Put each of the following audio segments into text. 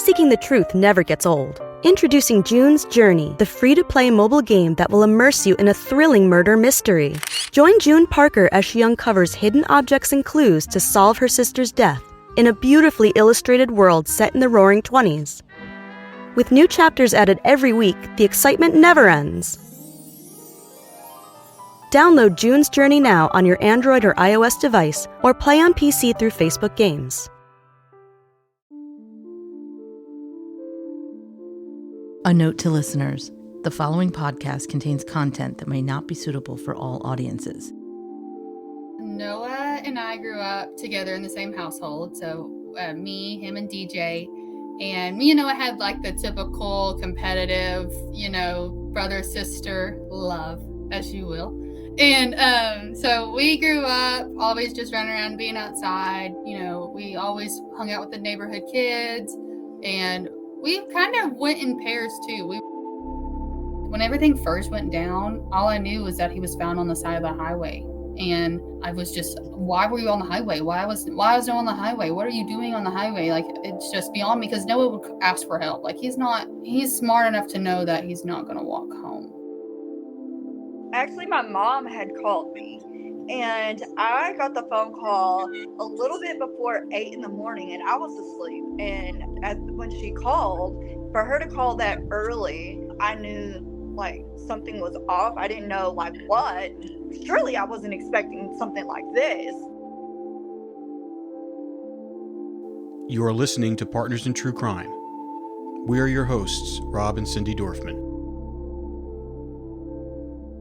seeking the truth never gets old. Introducing June's Journey, the free-to-play mobile game that will immerse you in a thrilling murder mystery. Join June Parker as she uncovers hidden objects and clues to solve her sister's death in a beautifully illustrated world set in the Roaring '20s. With new chapters added every week, the excitement never ends. Download June's Journey now on your Android or iOS device, or play on PC through Facebook Games. A note to listeners: the following podcast contains content that may not be suitable for all audiences. Noah and I grew up together in the same household. So me, him, and DJ. And me and Noah had like the typical competitive, brother-sister love, as you will. And so we grew up always just running around being outside. We always hung out with the neighborhood kids. And we kind of went in pairs too. When everything first went down, all I knew was that he was found on the side of the highway. And I was just, why were you on the highway? Why was Noah on the highway? What are you doing on the highway? Like, it's just beyond me, because Noah would ask for help. Like, he's smart enough to know that he's not going to walk home. Actually, my mom had called me, and I got the phone call a little bit before 8 in the morning, and I was asleep. And when she called, for her to call that early, I knew like something was off. I didn't know like what. Surely I wasn't expecting something like this. You are listening to Partners in True Crime. We are your hosts, Rob and Cindy Dorfman.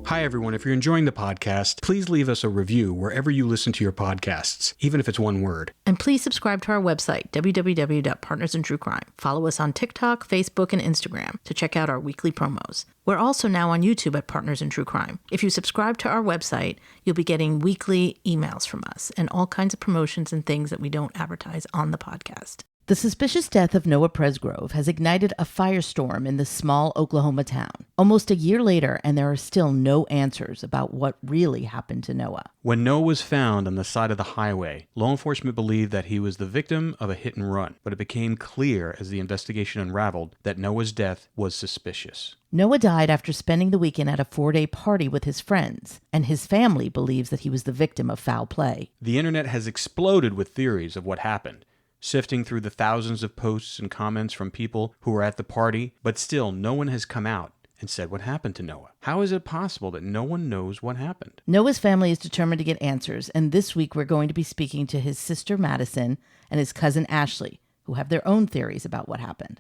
Hi, everyone. If you're enjoying the podcast, please leave us a review wherever you listen to your podcasts, even if it's one word. And please subscribe to our website, www.partnersintruecrime. Follow us on TikTok, Facebook, and Instagram to check out our weekly promos. We're also now on YouTube at Partners in True Crime. If you subscribe to our website, you'll be getting weekly emails from us and all kinds of promotions and things that we don't advertise on the podcast. The suspicious death of Noah PRESGROVE has ignited a firestorm in this small Oklahoma town. Almost a year later, and there are still no answers about what really happened to Noah. When Noah was found on the side of the highway, law enforcement believed that he was the victim of a hit and run, but it became clear as the investigation unraveled that Noah's death was suspicious. Noah died after spending the weekend at a 4-day party with his friends, and his family believes that he was the victim of foul play. The internet has exploded with theories of what happened, sifting through the thousands of posts and comments from people who were at the party, but still no one has come out and said what happened to Noah. How is it possible that no one knows what happened? Noah's family is determined to get answers, and this week we're going to be speaking to his sister Madison and his cousin Ashley, who have their own theories about what happened.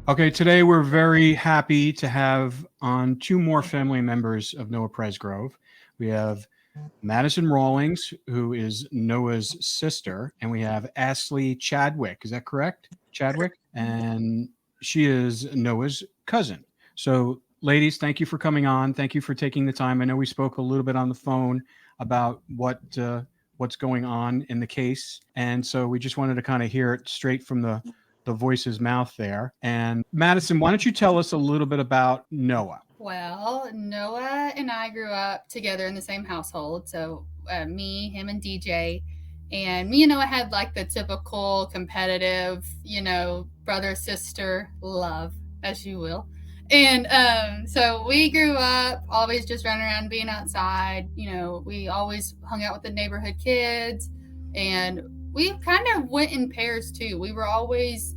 Okay, today we're very happy to have on two more family members of Noah PRESGROVE. We have Madison Rawlings, who is Noah's sister, and we have Ashley Chadwick. Is that correct? Chadwick? And she is Noah's cousin. So, ladies, thank you for coming on. Thank you for taking the time. I know we spoke a little bit on the phone about what's going on in the case, and so we just wanted to kind of hear it straight from the voice's mouth there. And Madison, why don't you tell us a little bit about Noah? Well, Noah and I grew up together in the same household. So me, him, and DJ. And me and Noah had like the typical competitive, brother-sister love, as you will. And so we grew up always just running around being outside. We always hung out with the neighborhood kids. And we kind of went in pairs too. We were always...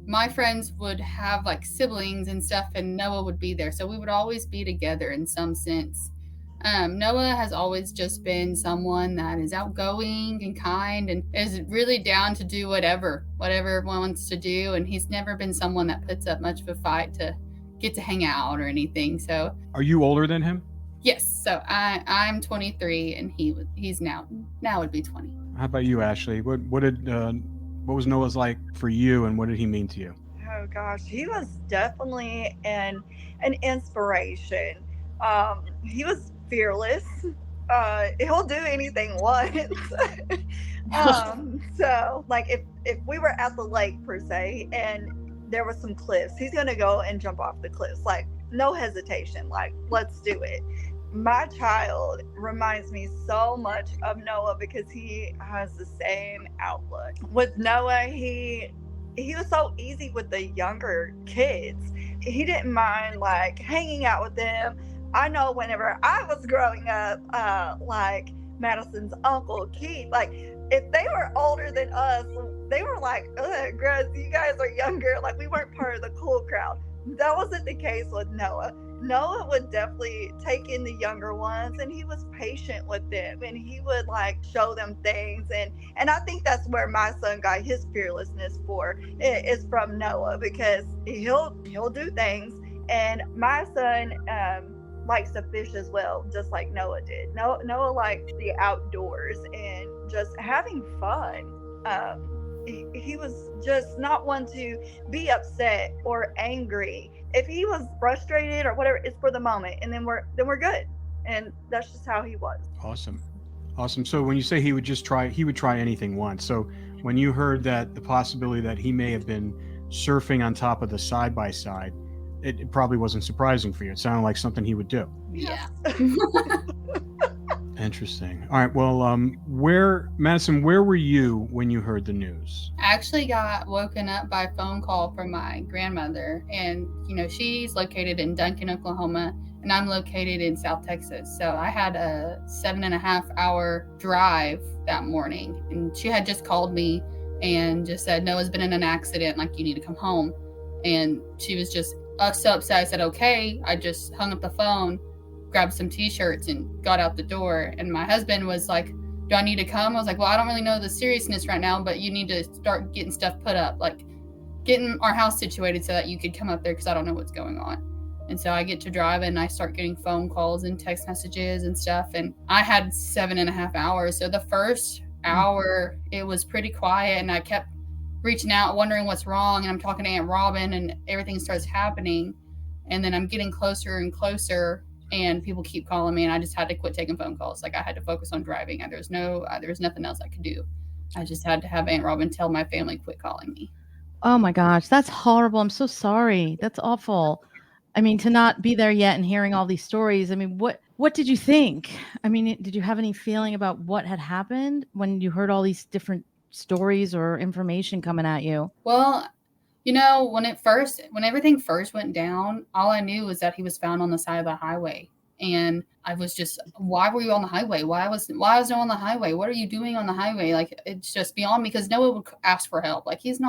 My friends would have like siblings and stuff, and Noah would be there. So we would always be together in some sense. Noah has always just been someone that is outgoing and kind and is really down to do whatever everyone wants to do. And he's never been someone that puts up much of a fight to get to hang out or anything. So, are you older than him? Yes. So I'm 23 and he's now would be 20. How about you, Ashley? What was Noah's like for you, and what did he mean to you? Oh gosh, he was definitely an inspiration. He was fearless. He'll do anything once. So like if we were at the lake per se and there were some cliffs, he's gonna go and jump off the cliffs, like no hesitation, like let's do it. My child reminds me so much of Noah because he has the same outlook. With Noah, he he was so easy with the younger kids. He didn't mind like hanging out with them. I know whenever I was growing up, like Madison's uncle Keith, like if they were older than us, they were like, ugh, gross, you guys are younger. Like we weren't part of the cool crowd. That wasn't the case with Noah. Noah would definitely take in the younger ones, and he was patient with them, and he would like show them things, and I think that's where my son got his fearlessness for, is from Noah, because he'll do things. And my son likes to fish as well, just like Noah did. Noah likes the outdoors and just having fun. He was just not one to be upset or angry. If he was frustrated or whatever, it's for the moment, and then we're good. And that's just how he was. Awesome. So when you say he would try anything once. So when you heard that the possibility that he may have been surfing on top of the side by side, it probably wasn't surprising for you. It sounded like something he would do. Yeah. Interesting. All right. Well, Madison, where were you when you heard the news? I actually got woken up by a phone call from my grandmother, and she's located in Duncan, Oklahoma, and I'm located in South Texas. So I had a 7.5-hour drive that morning, and she had just called me and just said, Noah's been in an accident, like you need to come home. And she was just so upset. I said, okay. I just hung up the phone, grabbed some t-shirts, and got out the door. And my husband was like, do I need to come? I was like, well, I don't really know the seriousness right now, but you need to start getting stuff put up, like getting our house situated so that you could come up there, because I don't know what's going on. And so I get to drive, and I start getting phone calls and text messages and stuff. And I had 7.5 hours. So the first hour, it was pretty quiet, and I kept reaching out, wondering what's wrong. And I'm talking to Aunt Robin, and everything starts happening. And then I'm getting closer and closer, and people keep calling me, and I just had to quit taking phone calls. Like I had to focus on driving. There was nothing else I could do. I just had to have Aunt Robin tell my family quit calling me. Oh my gosh, that's horrible. I'm so sorry. That's awful. I mean, to not be there yet and hearing all these stories. I mean, what did you think? I mean, did you have any feeling about what had happened when you heard all these different stories or information coming at you? Well, when everything first went down, all I knew was that he was found on the side of the highway. And I was just, why were you on the highway? Why was Noah on the highway? What are you doing on the highway? Like, it's just beyond me, because Noah would ask for help. Like, he's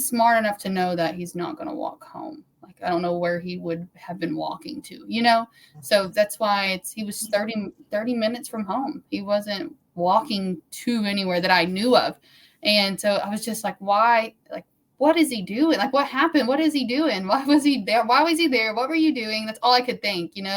smart enough to know that he's not going to walk home. Like, I don't know where he would have been walking to, So that's why he was 30 minutes from home. He wasn't walking to anywhere that I knew of. And so I was just like, why? Like, what is he doing? Like, what happened? What is he doing? Why was he there? Why was he there? What were you doing? That's all I could think, And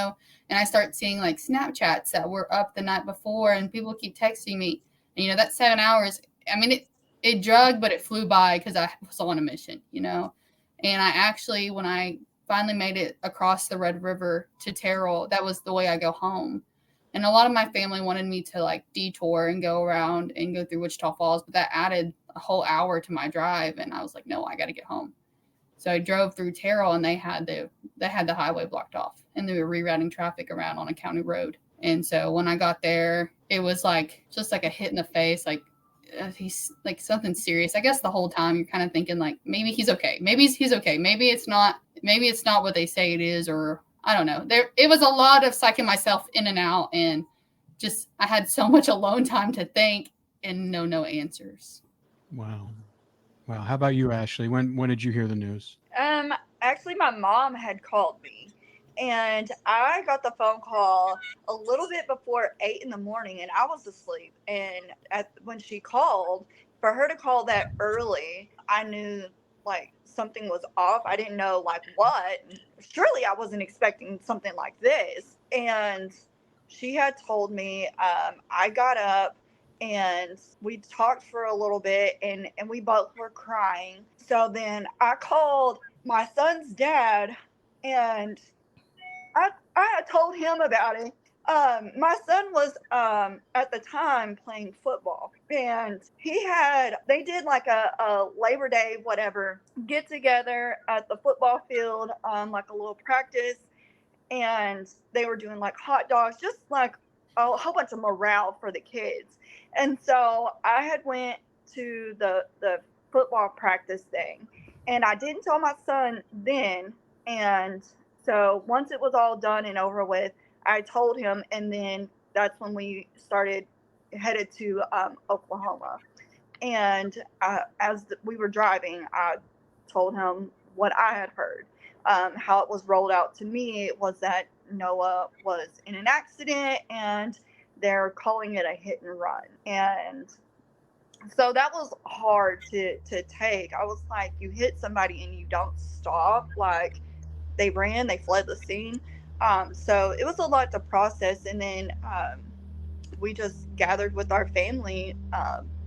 I start seeing like Snapchats that were up the night before, and people keep texting me. And, that 7 hours, I mean, it dragged, but it flew by because I was on a mission, And I actually, when I finally made it across the Red River to Terrell, that was the way I go home. And a lot of my family wanted me to like detour and go around and go through Wichita Falls, but that added a whole hour to my drive. And I was like, no, I got to get home. So I drove through Terrell, and they had the highway blocked off, and they were rerouting traffic around on a county road. And so when I got there, it was like just like a hit in the face, like he's like something serious. I guess the whole time you're kind of thinking like, maybe he's okay. Maybe he's okay. Maybe it's not what they say it is, or I don't know. It was a lot of psyching myself in and out, and just I had so much alone time to think and no answers. Wow. How about you, Ashley? When did you hear the news? Actually, my mom had called me, and I got the phone call a little bit before 8 in the morning, and I was asleep. And when she called, for her to call that early, I knew like something was off. I didn't know like what. Surely I wasn't expecting something like this. And she had told me, I got up and we talked for a little bit, and we both were crying. So then I called my son's dad, and I told him about it. My son was at the time playing football, and they did like a Labor Day whatever get together at the football field, like a little practice, and they were doing like hot dogs, just like a whole bunch of morale for the kids. And so I had went to the football practice thing. And I didn't tell my son then. And so once it was all done and over with, I told him. And then that's when we headed to Oklahoma. And as we were driving, I told him what I had heard. How it was rolled out to me was that Noah was in an accident and they're calling it a hit and run. And so that was hard to take. I was like, you hit somebody and you don't stop. Like, they fled the scene. So it was a lot to process. And then we just gathered with our family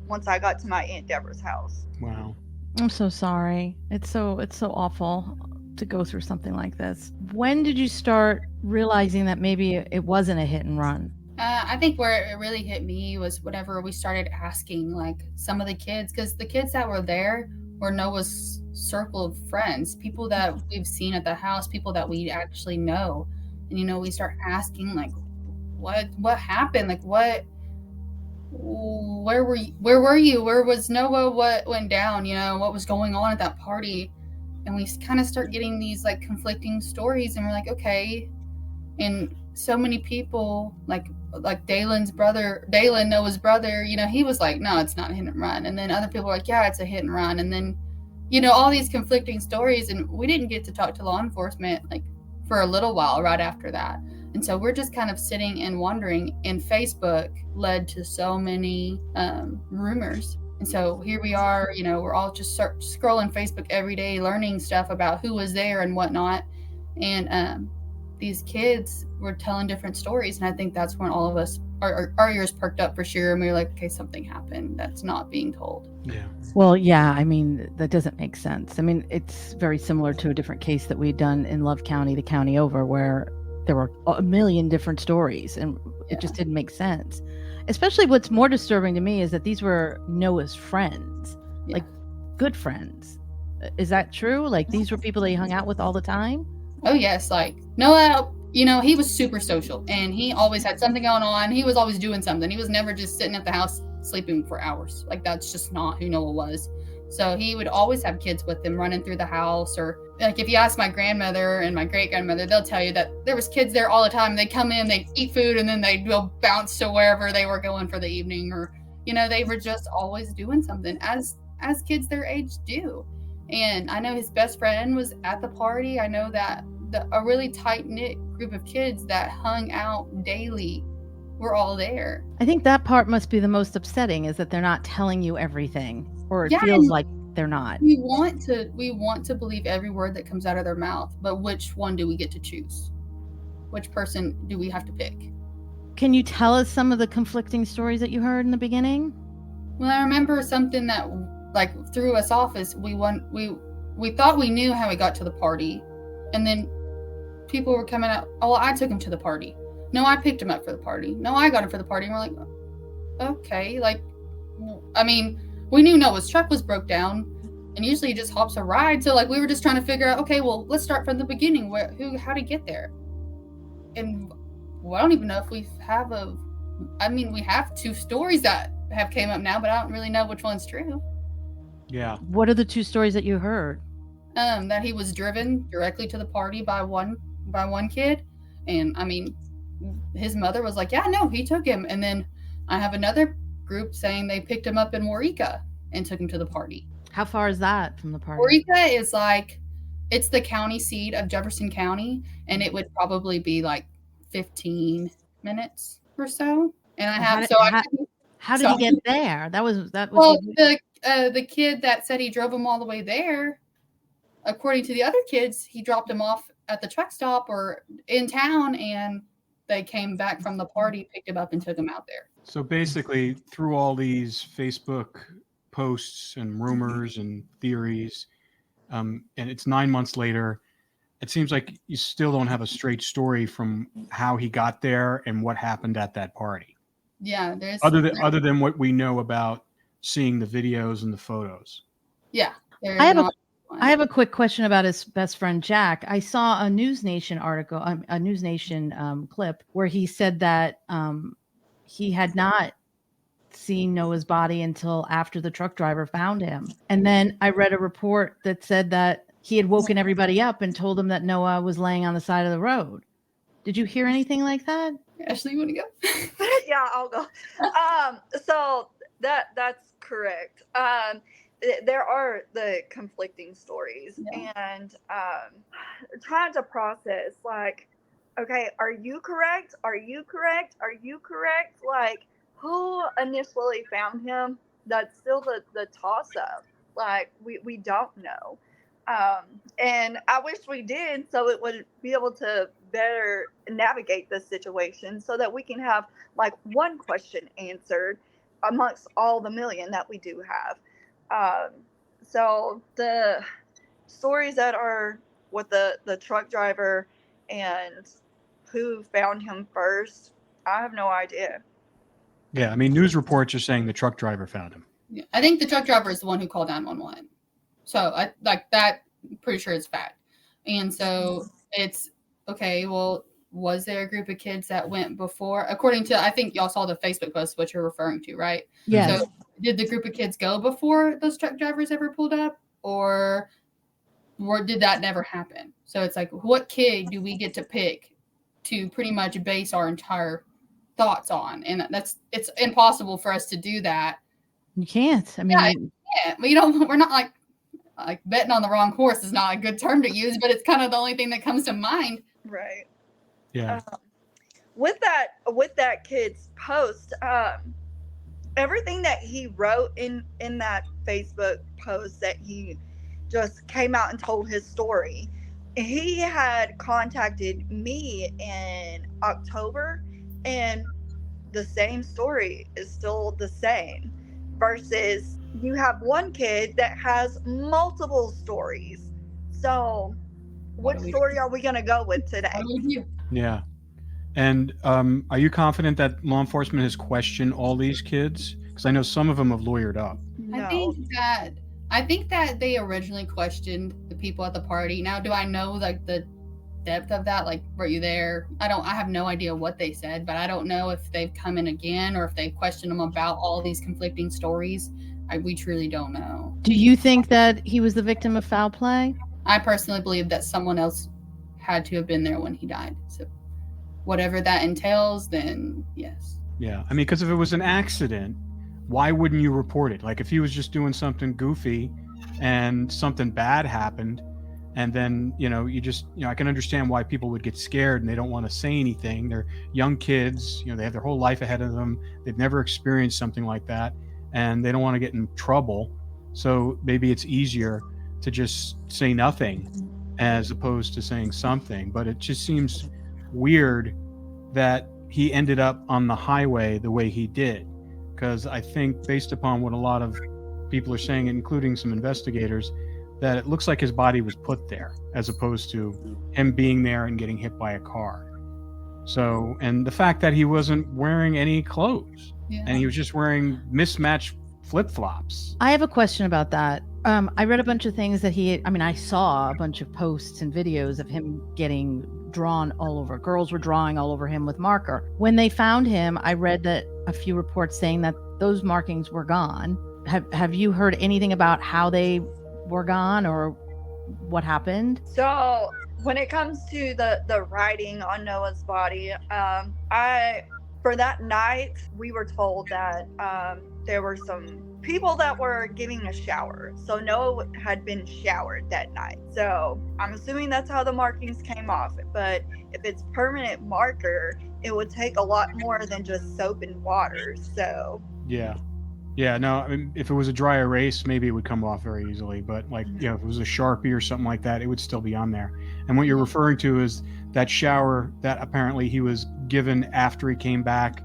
once I got to my Aunt Deborah's house. Wow. I'm so sorry. It's so awful to go through something like this. When did you start realizing that maybe it wasn't a hit and run? I think where it really hit me was whenever we started asking, like, some of the kids, because the kids that were there were Noah's circle of friends, people that we've seen at the house, people that we actually know. And, you know, we start asking, like, what happened? Like, where were you? Where was Noah? What went down? You know, what was going on at that party? And we kind of start getting these, like, conflicting stories, and we're like, okay. And so many people, like Dalen's brother, Noah's brother, you know, he was like, no, it's not a hit and run. And then other people were like, yeah, it's a hit and run. And then, you know, all these conflicting stories. And we didn't get to talk to law enforcement, like, for a little while right after that. And so we're just kind of sitting and wondering, and Facebook led to so many rumors. And so here we are, you know, we're all just scrolling Facebook every day, learning stuff about who was there and whatnot. And these kids were telling different stories. And I think that's when all of us, our ears perked up for sure. And we were like, okay, something happened that's not being told. Yeah. Well, yeah, I mean, that doesn't make sense. I mean, it's very similar to a different case that we'd done in Love County, the county over, where there were a million different stories and it just didn't make sense. Especially what's more disturbing to me is that these were Noah's friends, like good friends. Is that true? Like, these were people that he hung out with all the time? Oh, yes. Like, Noah, you know, he was super social and he always had something going on. He was always doing something. He was never just sitting at the house sleeping for hours. Like, that's just not who Noah was. So he would always have kids with him running through the house. Or, like, if you ask my grandmother and my great-grandmother, they'll tell you that there was kids there all the time. They'd come in, they'd eat food, and then they'd go bounce to wherever they were going for the evening. Or, you know, they were just always doing something, as kids their age do. And I know his best friend was at the party. I know that a really tight-knit group of kids that hung out daily were all there. I think that part must be the most upsetting, is that they're not telling you everything, or it feels like they're not. We want to believe every word that comes out of their mouth, but which one do we get to choose? Which person do we have to pick? Can you tell us some of the conflicting stories that you heard in the beginning? Well, I remember something that, like, threw us off is we thought we knew how he got to the party, and then people were coming out, oh, I took him to the party. No, I picked him up for the party. No, I got him for the party. And we're like, okay. Like, I mean, we knew Noah's truck was broke down, and usually he just hops a ride. So, like, we were just trying to figure out, okay, well, let's start from the beginning. How to get there? And I don't even know if we have we have two stories that have came up now, but I don't really know which one's true. Yeah. What are the two stories that you heard? That he was driven directly to the party by one kid. And I mean, his mother was like, yeah, no, he took him. And then I have another group saying they picked him up in Waurika and took him to the party. How far is that from the party? Waurika is like, it's the county seat of Jefferson County, and it would probably be like 15 minutes or so. And how did he get there? That was well, the kid that said he drove him all the way there, according to the other kids, he dropped him off at the truck stop or in town, and they came back from the party, picked him up, and took him out there. So basically, through all these Facebook posts and rumors and theories, and it's 9 months later, it seems like you still don't have a straight story from how he got there and what happened at that party. Yeah, there's other than what we know about seeing the videos and the photos. Yeah, I have a quick question about his best friend, Jack. I saw a News Nation article, a News Nation clip where he said that he had not seeing Noah's body until after the truck driver found him. And then I read a report that said that he had woken everybody up and told them that Noah was laying on the side of the road. Did you hear anything like that? Ashley, you want to go? Yeah, I'll go. So that's correct. There are the conflicting stories, and trying to process, like, okay, are you correct? Are you correct? Are you correct? Like, who initially found him? That's still the toss-up. Like, we don't know. And I wish we did, so it would be able to better navigate this situation so that we can have, like, one question answered amongst all the million that we do have. So the stories that are with the truck driver and who found him first, I have no idea. Yeah, I mean, news reports are saying the truck driver found him. Yeah, I think the truck driver is the one who called 911. So I like that. I'm pretty sure it's fact. And so it's okay. Well, was there a group of kids that went before? According to, I think y'all saw the Facebook post, what you're referring to, right? Yes. So did the group of kids go before those truck drivers ever pulled up, or did that never happen? So it's like, what kid do we get to pick to pretty much base our entire thoughts on? And it's impossible for us to do that. You can't. I mean, we're not like betting on the wrong horse is not a good term to use, but it's kind of the only thing that comes to mind. Right. Yeah. With that kid's post, everything that he wrote in that Facebook post, that he just came out and told his story, he had contacted me in October, and the same story is still the same, versus you have one kid that has multiple stories. So what story are we going to go with today? Yeah. And are you confident that law enforcement has questioned all these kids? Because I know some of them have lawyered up. No. I think that they originally questioned the people at the party. Now, do I know like the depth of that? Like, were you there? I have no idea what they said, but I don't know if they've come in again or if they questioned them about all these conflicting stories. We truly don't know. do you think that he was the victim of foul play? I personally believe that someone else had to have been there when he died. So whatever that entails, then yes. Yeah. I mean, because if it was an accident, why wouldn't you report it? Like if he was just doing something goofy and something bad happened, and then, I can understand why people would get scared and they don't want to say anything. They're young kids, they have their whole life ahead of them. They've never experienced something like that, and they don't want to get in trouble. So maybe it's easier to just say nothing as opposed to saying something. But it just seems weird that he ended up on the highway the way he did. Because I think, based upon what a lot of people are saying, including some investigators, that it looks like his body was put there as opposed to him being there and getting hit by a car. So, and the fact that he wasn't wearing any clothes, and he was just wearing mismatched flip-flops. I have a question about that. I read a bunch of things that I saw a bunch of posts and videos of him getting drawn all over. Girls were drawing all over him with marker. When they found him, I read that a few reports saying that those markings were gone. Have you heard anything about how they were gone or what happened? So when it comes to the writing on Noah's body, for that night, we were told that there were some people that were giving a shower. So Noah had been showered that night. So I'm assuming that's how the markings came off. But if it's permanent marker, it would take a lot more than just soap and water. So yeah, no, I mean, if it was a dry erase, maybe it would come off very easily. But if it was a Sharpie or something like that, it would still be on there. And what you're referring to is that shower that apparently he was given after he came back,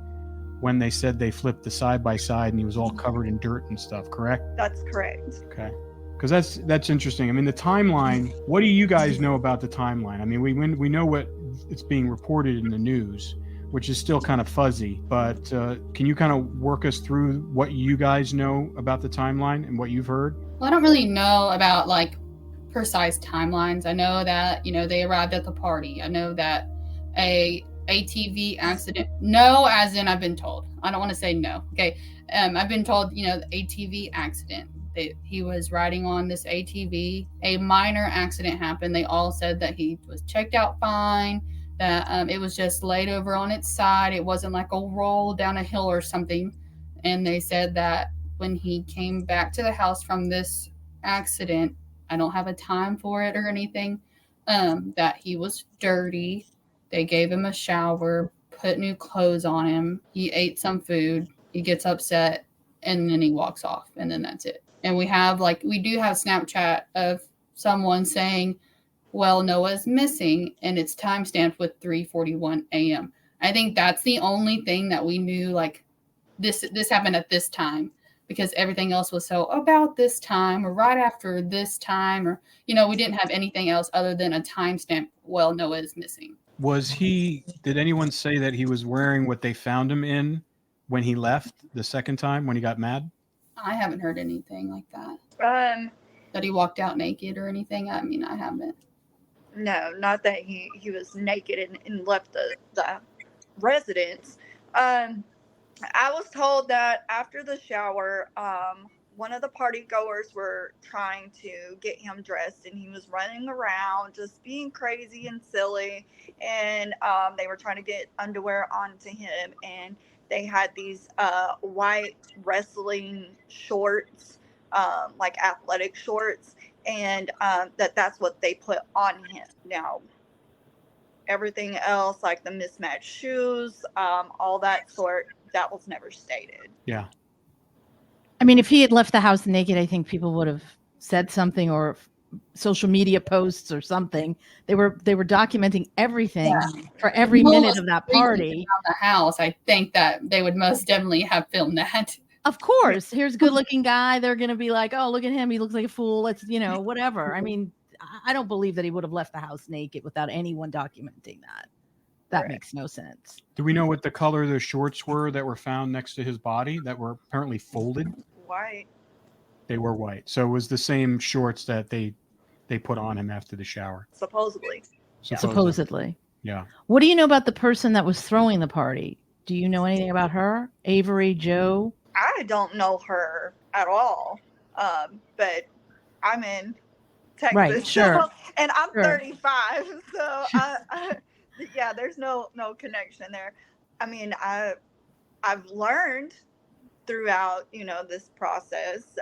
when they said they flipped the side by side and he was all covered in dirt and stuff, correct? That's correct. Okay. Because that's interesting. I mean, the timeline, what do you guys know about the timeline? I mean, we know what it's being reported in the news, which is still kind of fuzzy, but can you kind of work us through what you guys know about the timeline and what you've heard? Well, I don't really know about precise timelines. I know that, they arrived at the party. I know that a ATV accident, no, as in I've been told. I don't want to say no. Okay. I've been told, the ATV accident. He was riding on this ATV. A minor accident happened. They all said that he was checked out fine, that it was just laid over on its side. It wasn't like a roll down a hill or something. And they said that when he came back to the house from this accident, I don't have a time for it or anything, that he was dirty. They gave him a shower, put new clothes on him. He ate some food. He gets upset, and then he walks off, and then that's it. And we do have Snapchat of someone saying, well, Noah's missing, and it's timestamped with 3:41 a.m. I think that's the only thing that we knew, like, this happened at this time, because everything else was so about this time or right after this time, or, we didn't have anything else other than a timestamp. Well, Noah is missing. Did anyone say that he was wearing what they found him in when he left the second time when he got mad? I haven't heard anything like that. That he walked out naked or anything. I mean, I haven't. No, not that he was naked and left the residence. I was told that after the shower, one of the party goers were trying to get him dressed, and he was running around just being crazy and silly, and they were trying to get underwear onto him, and they had these white wrestling shorts, like athletic shorts, and that's what they put on him. Now, everything else, like the mismatched shoes, all that sort, that was never stated. Yeah. I mean, if he had left the house naked, I think people would have said something, or social media posts or something. They were documenting everything for every minute of that party. Around the house, I think that they would most definitely have filmed that. Of course, here's a good-looking guy. They're going to be like, "Oh, look at him. He looks like a fool." Let's, whatever. I mean, I don't believe that he would have left the house naked without anyone documenting that. That makes no sense. Do we know what the color of the shorts were that were found next to his body that were apparently folded? White. They were white. So it was the same shorts that they put on him after the shower. Supposedly. Yeah. What do you know about the person that was throwing the party? Do you know anything about her? Avery, Joe? I don't know her at all. But I'm in Texas. Right, sure. And I'm 35. So yeah, there's no connection there. I mean, I've learned throughout, this process,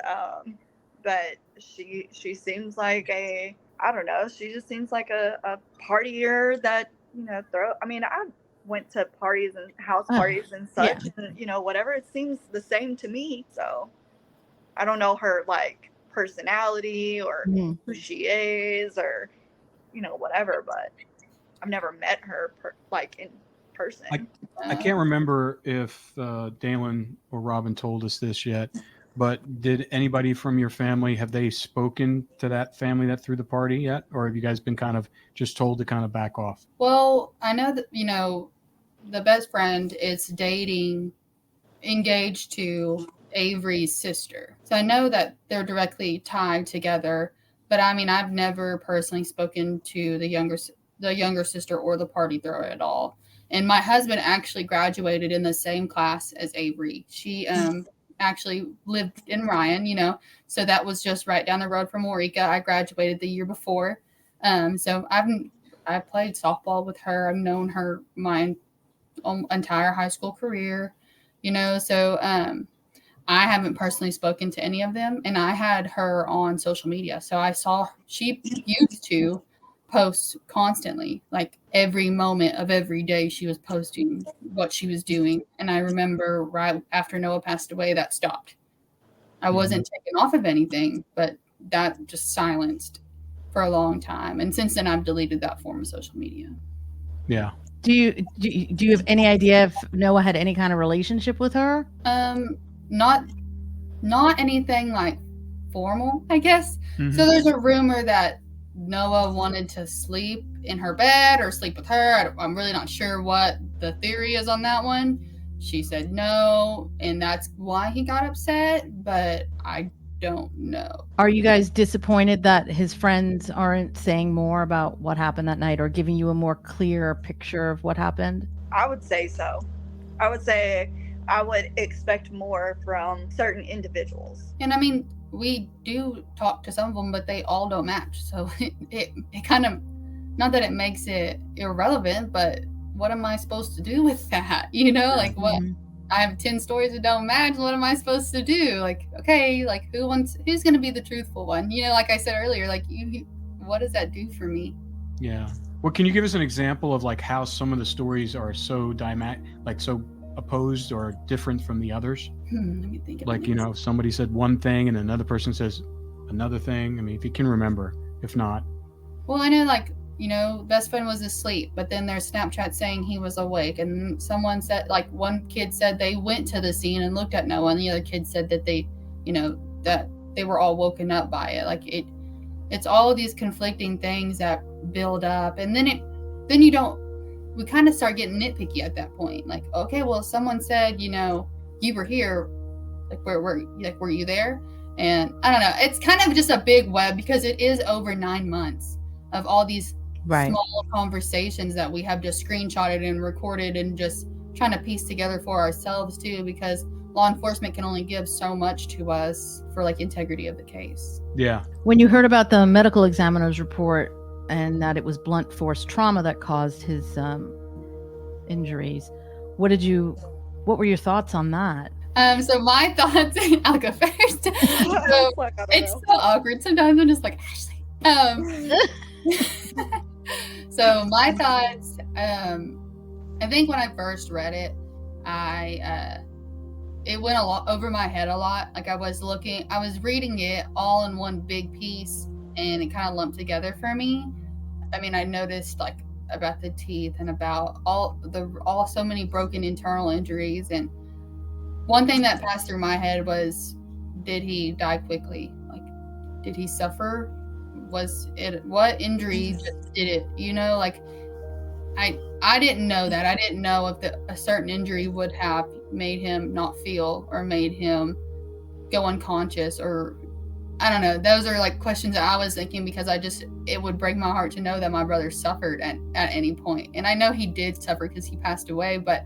but she seems like she just seems like a partier that, I went to parties and house parties and such, and, whatever, it seems the same to me. So I don't know her, like, personality or who she is or, whatever, but I've never met her in person. I can't remember if Dalen or Robin told us this yet, but did anybody from your family, have they spoken to that family that threw the party yet? Or have you guys been kind of just told to kind of back off? Well, I know that, the best friend is engaged to Avery's sister. So I know that they're directly tied together, but I mean, I've never personally spoken to the younger sister or the party thrower at all. And my husband actually graduated in the same class as Avery. She actually lived in Ryan, so that was just right down the road from Waurika. I graduated the year before. So I played softball with her. I've known her my entire high school career, so I haven't personally spoken to any of them. And I had her on social media. So I saw she used to post constantly, like every moment of every day she was posting what she was doing. And I remember right after Noah passed away, that stopped. I wasn't taken off of anything, but that just silenced for a long time. And since then I've deleted that form of social media. Yeah. Do you have any idea if Noah had any kind of relationship with her? Not anything like formal, I guess. Mm-hmm. So there's a rumor that Noah wanted to sleep in her bed or sleep with her. I'm really not sure what the theory is on that one. She said no, and that's why he got upset, but I don't know. Are you guys disappointed that his friends aren't saying more about what happened that night or giving you a more clear picture of what happened? I would say so. I would say I would expect more from certain individuals. And I mean, we do talk to some of them, but they all don't match. So it kind of, not that it makes it irrelevant, but what am I supposed to do with that? You know, like what? I have 10 stories that don't match. What am I supposed to do? Like, okay, like who's going to be the truthful one? You know, like I said earlier, like what does that do for me? Yeah. Well, can you give us an example of like how some of the stories are so so opposed or different from the others? Let me think of like, it. you know, somebody said one thing and another person says another thing. I mean, if you can remember, if not. Well, I know, like, you know, best friend was asleep, but then there's Snapchat saying he was awake. And someone said, like, one kid said they went to the scene and looked at Noah, and the other kid said that they, you know, that they were all woken up by it. Like, it's all of these conflicting things that build up. And then we kind of start getting nitpicky at that point. Like, okay, well, someone said, you know, you were here. Like, were you there? And I don't know. It's kind of just a big web because it is over 9 months of all these small conversations that we have just screenshotted and recorded and just trying to piece together for ourselves too, because law enforcement can only give so much to us for like integrity of the case. Yeah. When you heard about the medical examiner's report and that it was blunt force trauma that caused his injuries, what were your thoughts on that? So my thoughts, I'll go first. So it's so awkward sometimes. I'm just like, Ashley. So my thoughts, I think when I first read it, it went a lot over my head a lot. Like I was reading it all in one big piece, and it kind of lumped together for me. I mean, I noticed like about the teeth and about all so many broken internal injuries. And one thing that passed through my head was, did he die quickly? Like, did he suffer? What injury did it? You know, like I didn't know that. I didn't know if a certain injury would have made him not feel or made him go unconscious, or I don't know. Those are like questions that I was thinking, because it would break my heart to know that my brother suffered at any point. And I know he did suffer because he passed away, but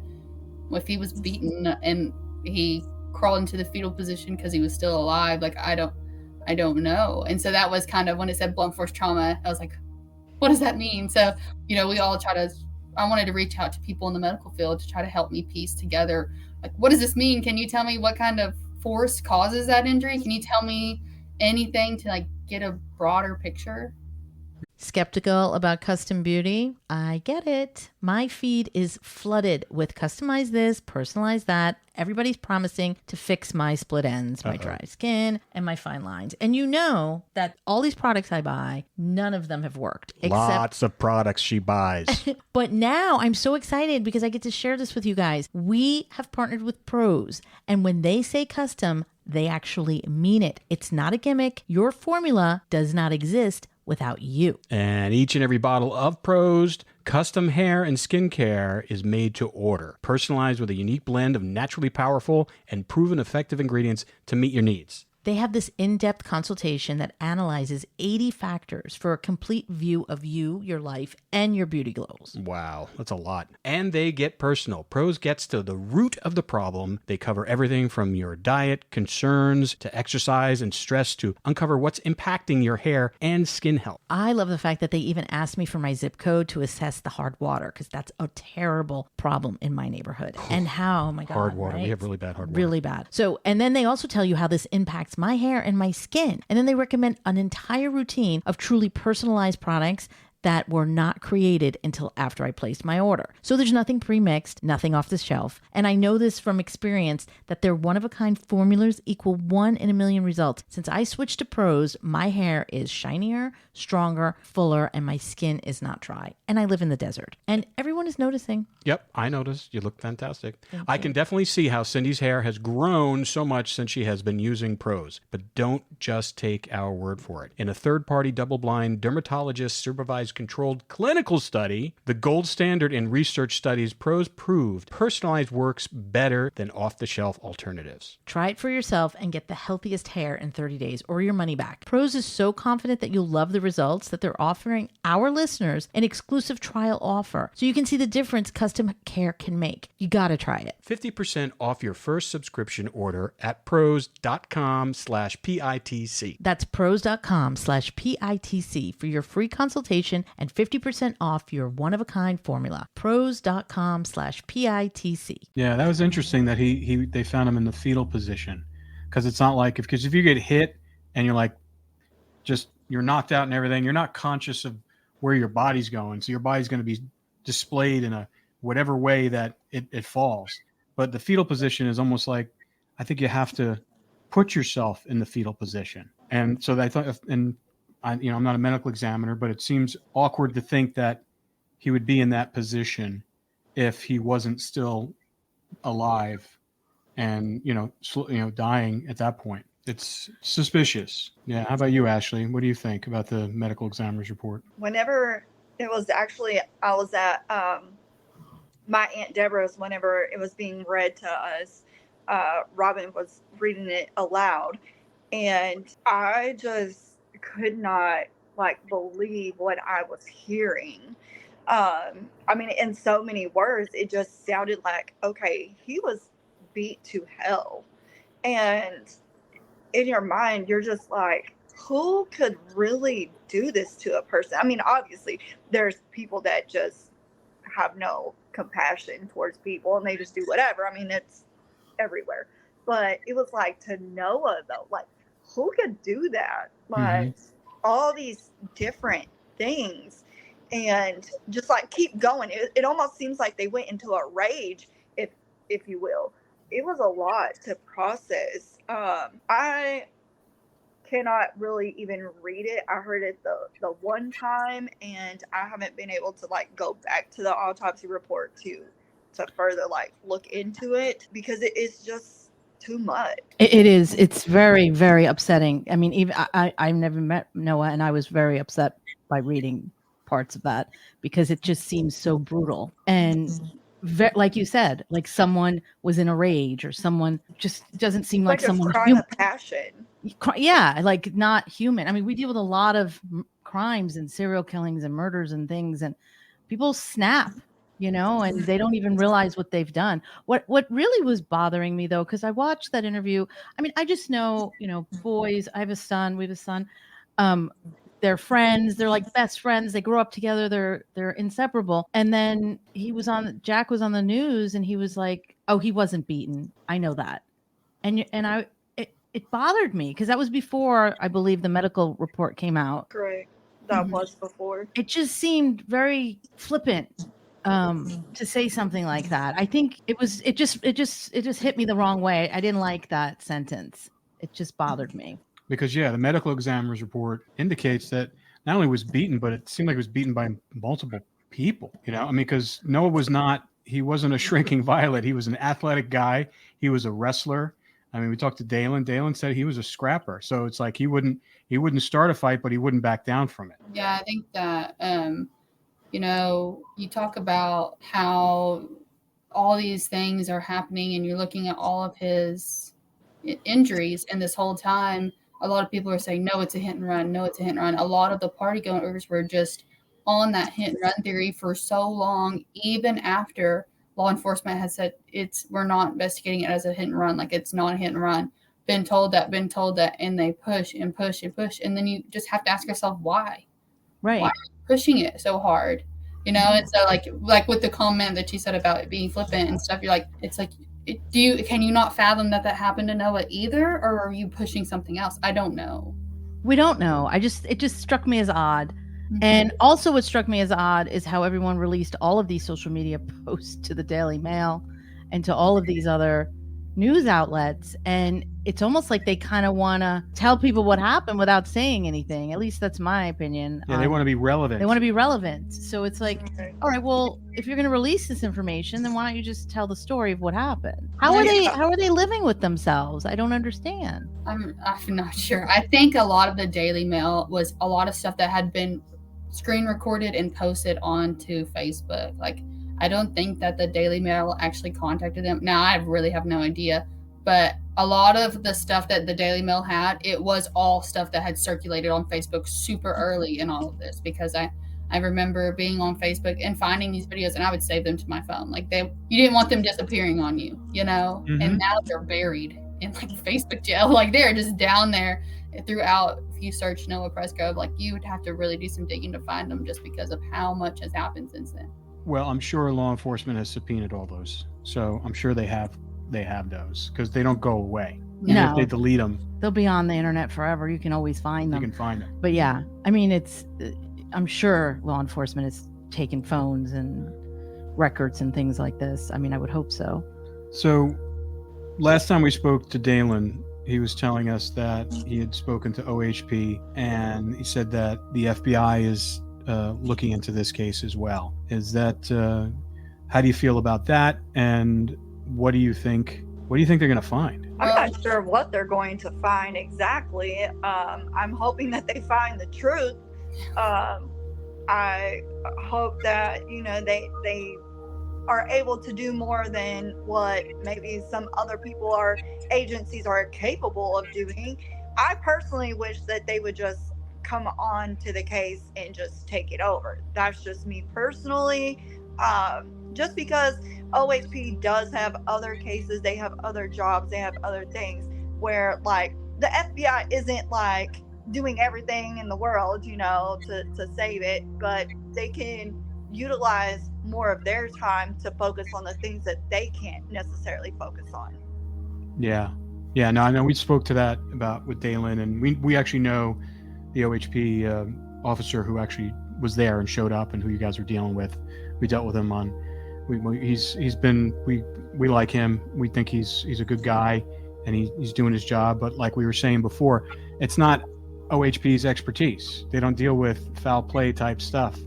if he was beaten and he crawled into the fetal position because he was still alive, like I don't know. And so that was kind of when it said blunt force trauma, I was like, what does that mean? So, you know, I wanted to reach out to people in the medical field to try to help me piece together, like, what does this mean? Can you tell me what kind of force causes that injury? Can you tell me anything to like get a broader picture? Skeptical about custom beauty? I get it. My feed is flooded with customize this, personalize that. Everybody's promising to fix my split ends, my dry skin, and my fine lines. And you know that all these products I buy, none of them have worked. Lots of products she buys. But now I'm so excited because I get to share this with you guys. We have partnered with pros, and when they say custom, they actually mean it. It's not a gimmick. Your formula does not exist without you. And each and every bottle of Prosed custom hair and skincare is made to order, personalized with a unique blend of naturally powerful and proven effective ingredients to meet your needs. They have this in-depth consultation that analyzes 80 factors for a complete view of you, your life, and your beauty goals. Wow, that's a lot. And they get personal. Pros gets to the root of the problem. They cover everything from your diet, concerns, to exercise and stress, to uncover what's impacting your hair and skin health. I love the fact that they even asked me for my zip code to assess the hard water, because that's a terrible problem in my neighborhood. And how, oh my God. Hard water. Right? We have really bad hard water. Really bad. So, and then they also tell you how this impacts my hair and my skin. And then they recommend an entire routine of truly personalized products that were not created until after I placed my order. So there's nothing pre-mixed, nothing off the shelf. And I know this from experience that their one-of-a-kind formulas equal 1 in a million results. Since I switched to Pros, my hair is shinier, stronger, fuller, and my skin is not dry. And I live in the desert. And everyone is noticing. Yep, I noticed. You look fantastic. Thank I you. can definitely see how Cindy's hair has grown so much since she has been using Pros. But don't just take our word for it. In a third-party double-blind dermatologist-supervised randomized controlled clinical study, the gold standard in research studies, PROS proved personalized works better than off-the-shelf alternatives. Try it for yourself and get the healthiest hair in 30 days or your money back. PROS is so confident that you'll love the results that they're offering our listeners an exclusive trial offer so you can see the difference custom care can make. You gotta try it. 50% off your first subscription order at pros.com/PITC. That's pros.com/PITC for your free consultation and 50% off your one-of-a-kind formula. Pros.com/PITC. Yeah, that was interesting that they found him in the fetal position, because it's not like if you get hit and you're like you're knocked out and everything, you're not conscious of where your body's going, so your body's going to be displayed in a whatever way that it falls. But the fetal position is almost like, I think you have to put yourself in the fetal position. And so I thought, and I'm not a medical examiner, but it seems awkward to think that he would be in that position if he wasn't still alive and dying at that point. It's suspicious. Yeah. How about you, Ashley? What do you think about the medical examiner's report? Whenever it was actually, I was at my Aunt Deborah's, whenever it was being read to us, Robin was reading it aloud, and I just could not believe what I was hearing. I mean, in so many words, it just sounded like, okay, he was beat to hell. And in your mind, you're just like, who could really do this to a person? I mean, obviously, there's people that just have no compassion towards people and they just do whatever. I mean, it's everywhere. But it was like, to Noah, though, who could do that? All these different things, and just keep going. It almost seems like they went into a rage, if you will. It was a lot to process. I cannot really even read it. I heard it the one time, and I haven't been able to go back to the autopsy report to further look into it, because it is just too much. It is. It's very, very upsetting. I mean, even I've never met Noah, and I was very upset by reading parts of that, because it just seems so brutal. And like you said, someone was in a rage, or someone just doesn't seem like someone crying of passion. Yeah, not human. I mean, we deal with a lot of crimes and serial killings and murders and things, and people snap, and they don't even realize what they've done. What really was bothering me, though, because I watched that interview. I mean, I just know, boys. I have a son. We have a son. They're friends. They're best friends. They grow up together. They're inseparable. And then Jack was on the news, and he was like, "Oh, he wasn't beaten. I know that." It bothered me, because that was before, I believe, the medical report came out. Correct. That was before. It just seemed very flippant to say something like that. I think it just hit me the wrong way. I didn't like that sentence. It just bothered me. Because the medical examiner's report indicates that not only was beaten, but it seemed like it was beaten by multiple people. I mean, because Noah he wasn't a shrinking violet. He was an athletic guy. He was a wrestler. I mean, we talked to Dalen. Dalen said he was a scrapper. So it's like he wouldn't start a fight, but he wouldn't back down from it. Yeah, I think that, you talk about how all these things are happening, and you're looking at all of his injuries, and this whole time, a lot of people are saying, no, it's a hit and run. No, it's a hit and run. A lot of the party goers were just on that hit and run theory for so long, even after law enforcement has said we're not investigating it as a hit and run. It's not a hit and run. Been told that, and they push and push and push. And then you just have to ask yourself, why? Right. Why are you pushing it so hard? And so like with the comment that you said about it being flippant and stuff, you're like, it's like, can you not fathom that happened to Noah either, or are you pushing something else? I don't know. We don't know. It just struck me as odd. And also what struck me as odd is how everyone released all of these social media posts to the Daily Mail and to all of these other news outlets. And it's almost like they kind of want to tell people what happened without saying anything. At least that's my opinion. Yeah, they want to be relevant. So it's like, all right, well, if you're going to release this information, then why don't you just tell the story of what happened? How are they living with themselves? I don't understand. I'm not sure. I think a lot of the Daily Mail was a lot of stuff that had been screen recorded and posted onto Facebook. Like, I don't think that the Daily Mail actually contacted them. Now, I really have no idea, but a lot of the stuff that the Daily Mail had, it was all stuff that had circulated on Facebook super early in all of this, because I remember being on Facebook and finding these videos, and I would save them to my phone. Like, you didn't want them disappearing on you, you know? Mhm. And now they're buried in like Facebook jail. Like, they're just down there throughout. If you search Noah PRESGROVE, like, you would have to really do some digging to find them, just because of how much has happened since then. Well, I'm sure law enforcement has subpoenaed all those, so I'm sure they have those, because they don't go away. Even No. if they delete them, They'll be on the internet forever. You can always find you them. can find them. But yeah, I mean, I'm sure law enforcement is taking phones and records and things like this. I mean, I would hope so. So last time we spoke to Dalen, he was telling us that he had spoken to OHP, and he said that the FBI is looking into this case as well. Is that how do you feel about that, and what do you think they're going to find? I'm not sure what they're going to find exactly. I'm hoping that they find the truth. I hope that, you know, they are able to do more than what maybe some other people or agencies are capable of doing. I personally wish that they would just come on to the case and just take it over. That's just me personally. Just because OHP does have other cases, they have other jobs, they have other things where, like, the FBI isn't like doing everything in the world, you know, to save it, but they can utilize more of their time to focus on the things that they can't necessarily focus on. Yeah. No, I know we spoke to that about with Dalen, and we actually know the OHP officer who actually was there and showed up, and who you guys were dealing with. We dealt with him on. We like him. We think he's a good guy, and he's doing his job. But like we were saying before, it's not OHP's expertise. They don't deal with foul play type stuff.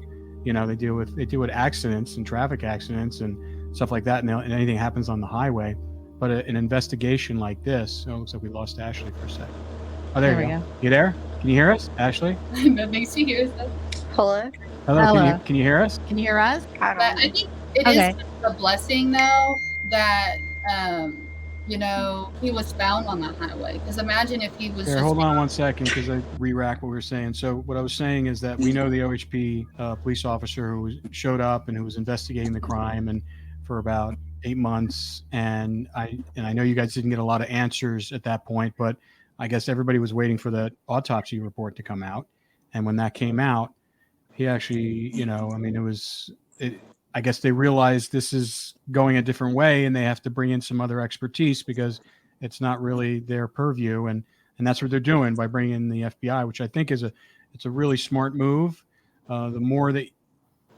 You know, they deal with accidents and traffic accidents and stuff like that, and anything happens on the highway. But an investigation like this, it looks like we lost Ashley for a second. Oh, there you go. You there? Can you hear us, Ashley? That makes you hear stuff. Hello? Hello. Can you hear us? Can you hear us? But I think it is a blessing, though, that you know, he was found on that highway. Because imagine if he was. Here, hold on one second, because I re-rack what we were saying. So what I was saying is that we know the OHP police officer who showed up and who was investigating the crime, and for about 8 months. And I know you guys didn't get a lot of answers at that point, but I guess everybody was waiting for the autopsy report to come out. And when that came out, he actually, you know, I mean, I guess they realized this is going a different way, and they have to bring in some other expertise because it's not really their purview. And that's what they're doing by bringing in the FBI, which I think it's a really smart move. The more that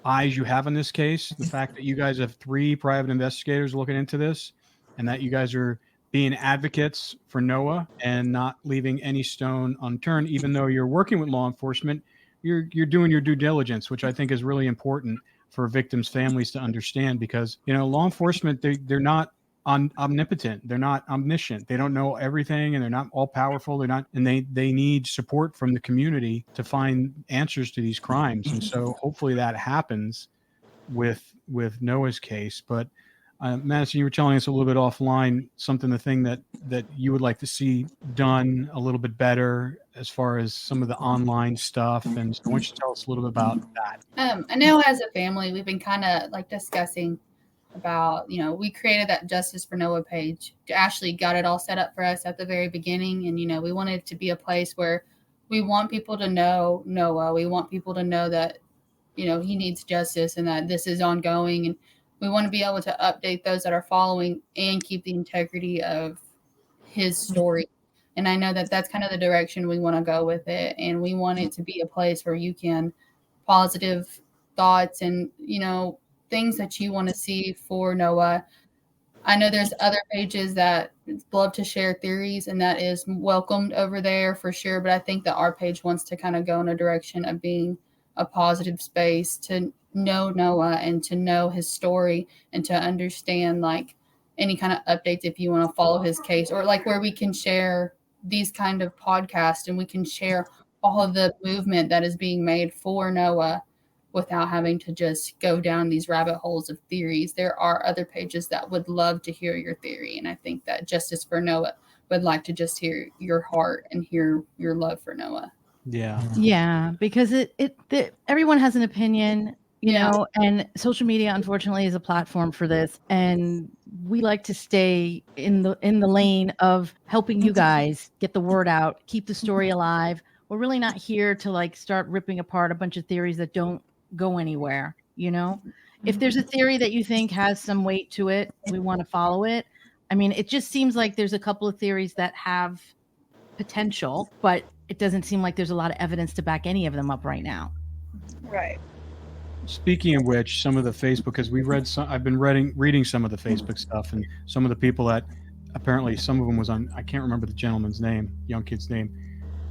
eyes you have on this case, the fact that you guys have 3 private investigators looking into this, and that you guys are being advocates for Noah and not leaving any stone unturned, even though you're working with law enforcement, you're doing your due diligence, which I think is really important for victims' families to understand, because, you know, law enforcement, they're not omnipotent, they're not omniscient, they don't know everything, and they're not all powerful, and they need support from the community to find answers to these crimes. And so hopefully that happens with Noah's case. But Madison, you were telling us a little bit offline the thing that you would like to see done a little bit better as far as some of the online stuff. And so why don't you tell us a little bit about that? I know as a family, we've been kind of like discussing about, you know, we created that Justice for Noah page. Ashley got it all set up for us at the very beginning. And, you know, we wanted it to be a place where we want people to know Noah. We want people to know that, you know, he needs justice and that this is ongoing. And we want to be able to update those that are following and keep the integrity of his story. And I know that that's kind of the direction we want to go with it. And we want it to be a place where you can positive thoughts and, you know, things that you want to see for Noah. I know there's other pages that love to share theories, and that is welcomed over there for sure. But I think that our page wants to kind of go in a direction of being a positive space to know Noah and to know his story and to understand like any kind of updates if you want to follow his case, or like where we can share these kind of podcasts and we can share all of the movement that is being made for Noah without having to just go down these rabbit holes of theories. There are other pages that would love to hear your theory. And I think that Justice for Noah would like to just hear your heart and hear your love for Noah. Yeah, because everyone has an opinion, you know, and social media unfortunately is a platform for this, and we like to stay in the lane of helping you guys get the word out, keep the story alive. We're really not here to like start ripping apart a bunch of theories that don't go anywhere, you know. If there's a theory that you think has some weight to it, we want to follow it. I mean, it just seems like there's a couple of theories that have potential, but it doesn't seem like there's a lot of evidence to back any of them up right now. Right. Speaking of which, some of the Facebook, because I've been reading some of the Facebook stuff, and some of the people that apparently some of them was on, I can't remember the gentleman's name, young kid's name,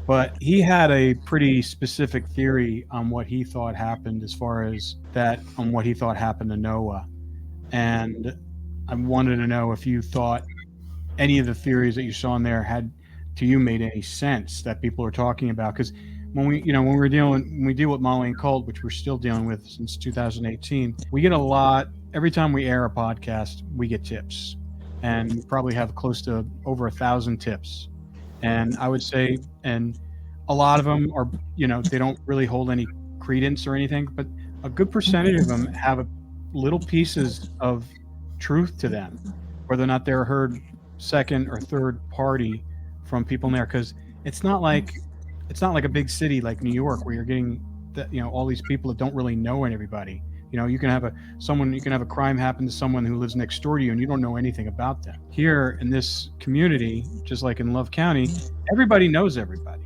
but he had a pretty specific theory on what he thought happened, as far as that, on what he thought happened to Noah. And I wanted to know if you thought any of the theories that you saw in there had to you made any sense that people are talking about. Because when we deal with Molly and Colt, which we're still dealing with since 2018, we get a lot. Every time we air a podcast, we get tips, and we probably have close to over 1,000 tips. And I would say, and a lot of them are, they don't really hold any credence or anything, but a good percentage of them have little pieces of truth to them, whether or not they're heard second or third party from people in there. Because it's not like a big city like New York, where you're getting all these people that don't really know everybody. You can have a crime happen to someone who lives next door to you, and you don't know anything about them. Here in this community, just like in Love County, everybody knows everybody.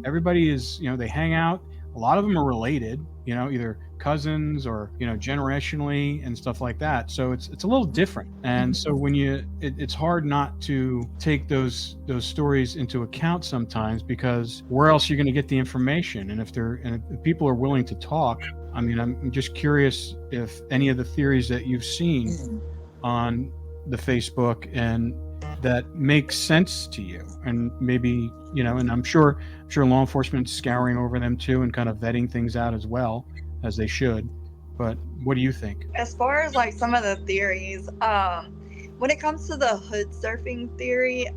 Everybody is, they hang out. A lot of them are related, either cousins or, generationally and stuff like that. So it's a little different. And so when it's hard not to take those stories into account sometimes, because where else are you going to get the information? And if people are willing to talk, I mean, I'm just curious if any of the theories that you've seen on the Facebook and that makes sense to you, and maybe, and I'm sure law enforcement's scouring over them too and kind of vetting things out as well, as they should. But what do you think? As far as like some of the theories, when it comes to the hood surfing theory,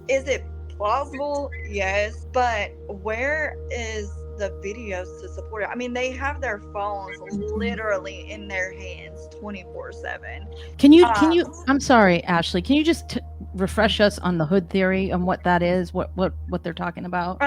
is it plausible? Yes, but where is the videos to support it? I mean, they have their phones literally in their hands 24/7. Can you I'm sorry, Ashley, can you just refresh us on the hood theory and what that is, what they're talking about?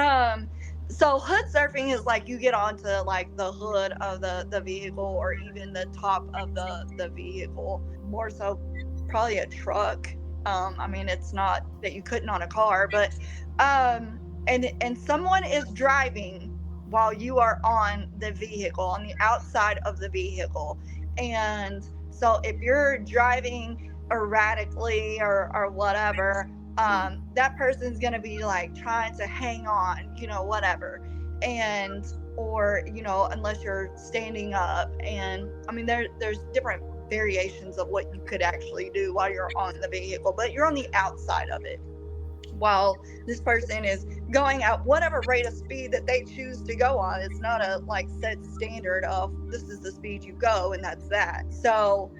So hood surfing is like you get onto like the hood of the vehicle, or even the top of the vehicle, more so probably a truck. I mean, it's not that you couldn't on a car, but and someone is driving while you are on the vehicle, on the outside of the vehicle. And so if you're driving erratically or whatever, that person's going to be like trying to hang on, whatever. And, or, unless you're standing up. And I mean, there's different variations of what you could actually do while you're on the vehicle, but you're on the outside of it while this person is going at whatever rate of speed that they choose to go on. It's not a like set standard of this is the speed you go and that's that. So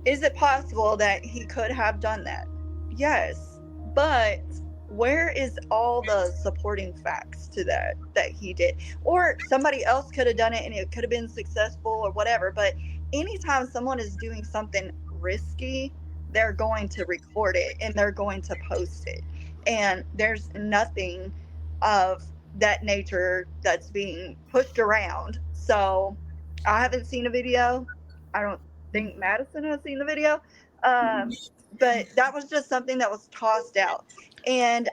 is it possible that he could have done that? Yes, but where is all the supporting facts to that he did? Or somebody else could have done it and it could have been successful or whatever. But anytime someone is doing something risky, they're going to record it and they're going to post it. And there's nothing of that nature that's being pushed around. So I haven't seen a video. I don't think Madison has seen the video. But that was just something that was tossed out. And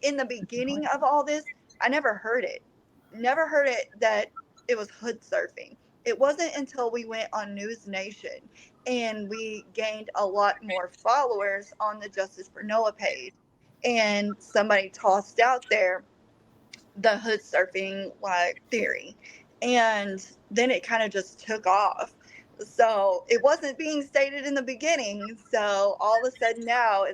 in the beginning of all this, I never heard it that it was hood surfing. It wasn't until we went on News Nation and we gained a lot more followers on the Justice for Noah page, and somebody tossed out there the hood surfing like theory, and then it kind of just took off. So it wasn't being stated in the beginning, so all of a sudden now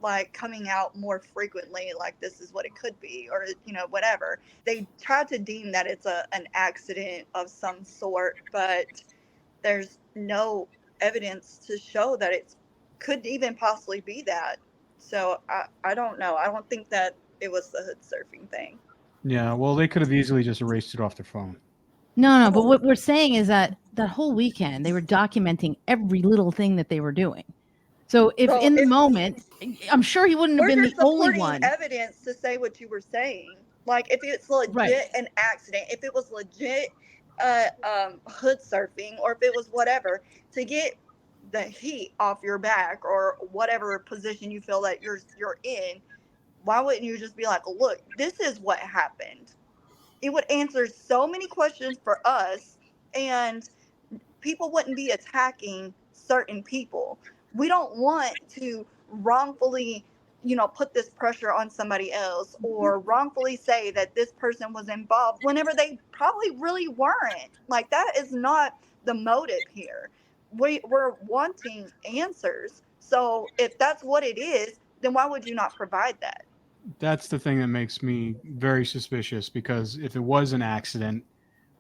like coming out more frequently, like this is what it could be, or whatever. They try to deem that it's an accident of some sort, but there's no evidence to show that it could even possibly be that. So I don't know. I don't think that it was the hood surfing thing. Yeah, well, they could have easily just erased it off their phone. No, but what we're saying is that whole weekend they were documenting every little thing that they were doing. So if in the moment, I'm sure he wouldn't have been the only one. Evidence to say what you were saying. Like if it's legit an accident, if it was legit hood surfing, or if it was whatever, to get the heat off your back or whatever position you feel that you're in, why wouldn't you just be like, look, this is what happened? It would answer so many questions for us, and people wouldn't be attacking certain people. We don't want to wrongfully, put this pressure on somebody else, or wrongfully say that this person was involved whenever they probably really weren't. Like, that is not the motive here. We're wanting answers. So if that's what it is, then why would you not provide that? That's the thing that makes me very suspicious, because if it was an accident,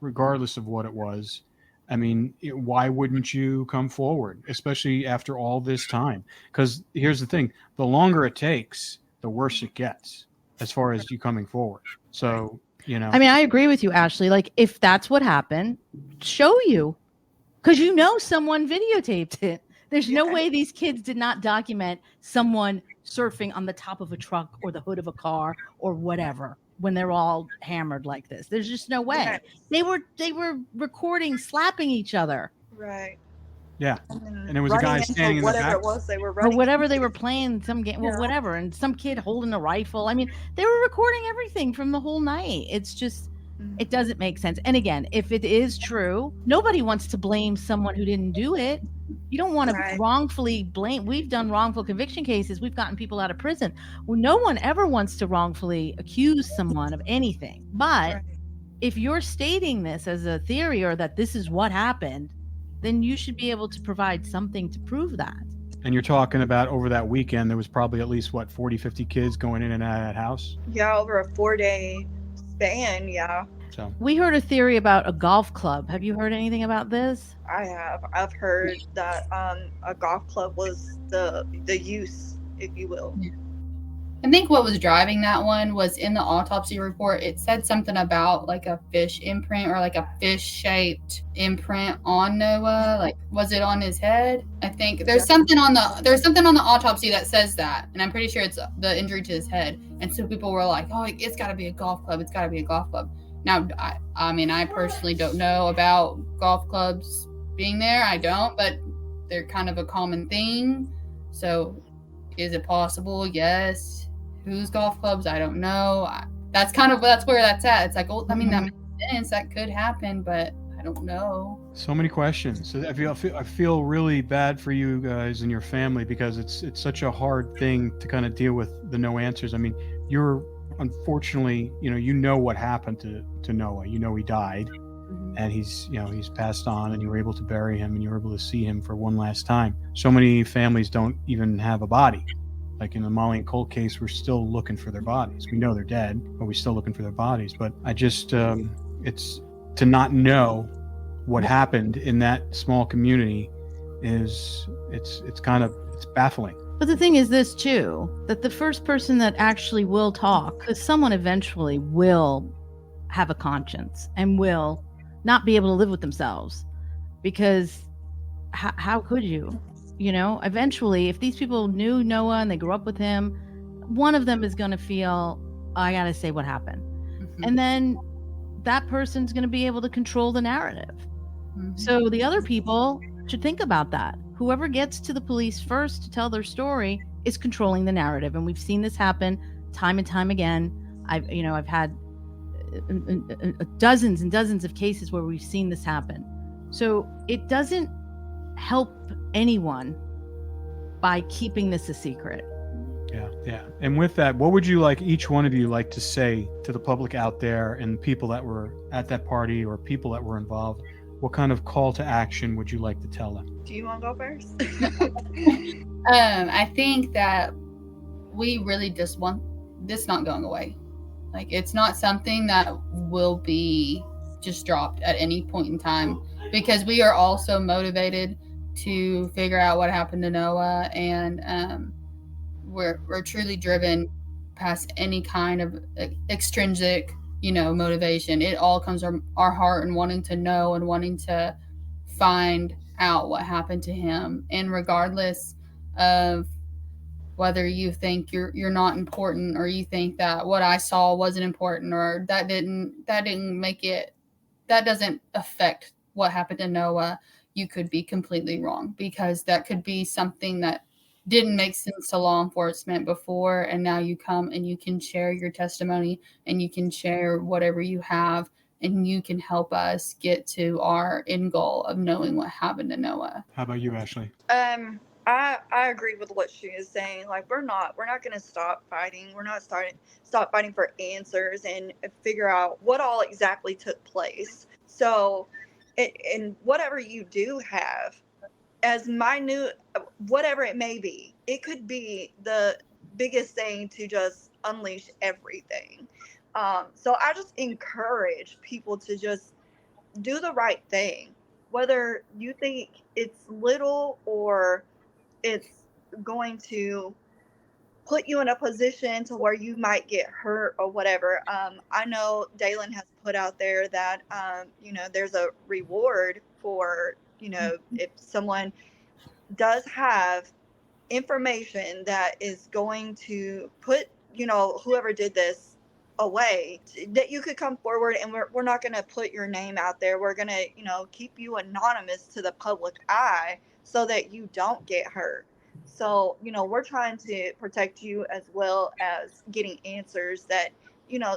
regardless of what it was, I mean, why wouldn't you come forward, especially after all this time? Because here's the thing, the longer it takes, the worse it gets as far as you coming forward. So, I mean, I agree with you, Ashley. Like, if that's what happened, show you, because someone videotaped it. There's no way these kids did not document someone surfing on the top of a truck or the hood of a car or whatever when they're all hammered like this. There's just no way. They were recording slapping each other. Right. Yeah. And it was a guy standing in the back. Whatever it was they were running. Or whatever they were playing, some game, well, whatever. And some kid holding a rifle. I mean, they were recording everything from the whole night. It's just, it doesn't make sense. And again, if it is true, nobody wants to blame someone who didn't do it. You don't want to wrongfully blame. We've done wrongful conviction cases. We've gotten people out of prison. Well, no one ever wants to wrongfully accuse someone of anything. But if you're stating this as a theory, or that this is what happened, then you should be able to provide something to prove that. And you're talking about over that weekend, there was probably at least, 40, 50 kids going in and out of that house? Yeah, over a 4-day span, yeah. So we heard a theory about a golf club. Have you heard anything about this? I have. I've heard that a golf club was the use, if you will. I think what was driving that one was in the autopsy report. It said something about like a fish imprint, or like a fish-shaped imprint on Noah. Like, was it on his head? I think there's something on the autopsy that says that, and I'm pretty sure it's the injury to his head. And so people were like, "Oh, it's got to be a golf club. It's got to be a golf club." Now, I mean, I personally don't know about golf clubs being there. I don't, but they're kind of a common thing. So, is it possible? Yes. Whose golf clubs? I don't know. That's where that's at. It's like, I mean, that makes sense. That could happen, but I don't know. So many questions. So I feel really bad for you guys and your family, because it's such a hard thing to kind of deal with, the no answers. I mean, you're unfortunately, what happened to Noah. He died, and he's passed on, and you were able to bury him, and you were able to see him for one last time. So many families don't even have a body. Like in the Molly and Colt case, we're still looking for their bodies. We know they're dead, but we're still looking for their bodies. But I just, it's to not know what happened in that small community it's baffling. But the thing is this too, that the first person that actually will talk, because someone eventually will have a conscience and will not be able to live with themselves, because how could you? Eventually, if these people knew Noah and they grew up with him, one of them is going to feel, I got to say what happened. Mm-hmm. And then that person's going to be able to control the narrative. Mm-hmm. So the other people should think about that. Whoever gets to the police first to tell their story is controlling the narrative. And we've seen this happen time and time again. I've had dozens and dozens of cases where we've seen this happen. So it doesn't help anyone by keeping this a secret. Yeah. And with that, what would you like, each one of you, like to say to the public out there and people that were at that party or people that were involved? What kind of call to action would you like to tell them? Do you want to go first? I think that we really just want this not going away. Like, it's not something that will be just dropped at any point in time, because we are all so motivated to figure out what happened to Noah, and we're truly driven past any kind of extrinsic, motivation. It all comes from our heart and wanting to know and wanting to find out what happened to him. And regardless of whether you think you're not important, or you think that what I saw wasn't important, or that doesn't affect what happened to Noah, you could be completely wrong, because that could be something that didn't make sense to law enforcement before, and now you come and you can share your testimony, and you can share whatever you have, and you can help us get to our end goal of knowing what happened to Noah. How about you, Ashley? I agree with what she is saying. Like, we're not going to stop fighting. We're not stop fighting for answers and figure out what all exactly took place. So, and whatever you do have, as minute, whatever it may be, it could be the biggest thing to just unleash everything. So I just encourage people to just do the right thing, whether you think it's little or it's going to put you in a position to where you might get hurt or whatever. I know Dalen has put out there that, there's a reward for, if someone does have information that is going to put, whoever did this away, that you could come forward, and we're not going to put your name out there. We're going to, keep you anonymous to the public eye so that you don't get hurt. So, we're trying to protect you as well as getting answers that,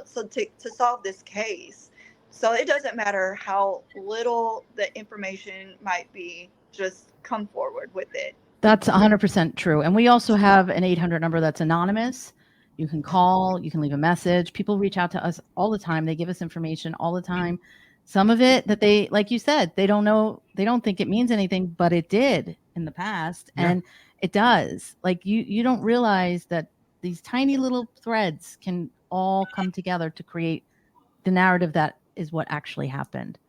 so to solve this case. So it doesn't matter how little the information might be, just come forward with it. That's 100% true. And we also have an 800 number that's anonymous. You can call, you can leave a message. People reach out to us all the time. They give us information all the time. Some of it that they, like you said, they don't know, they don't think it means anything, but it did in the past. Yeah. And it does. Like, you don't realize that these tiny little threads can all come together to create the narrative that is what actually happened.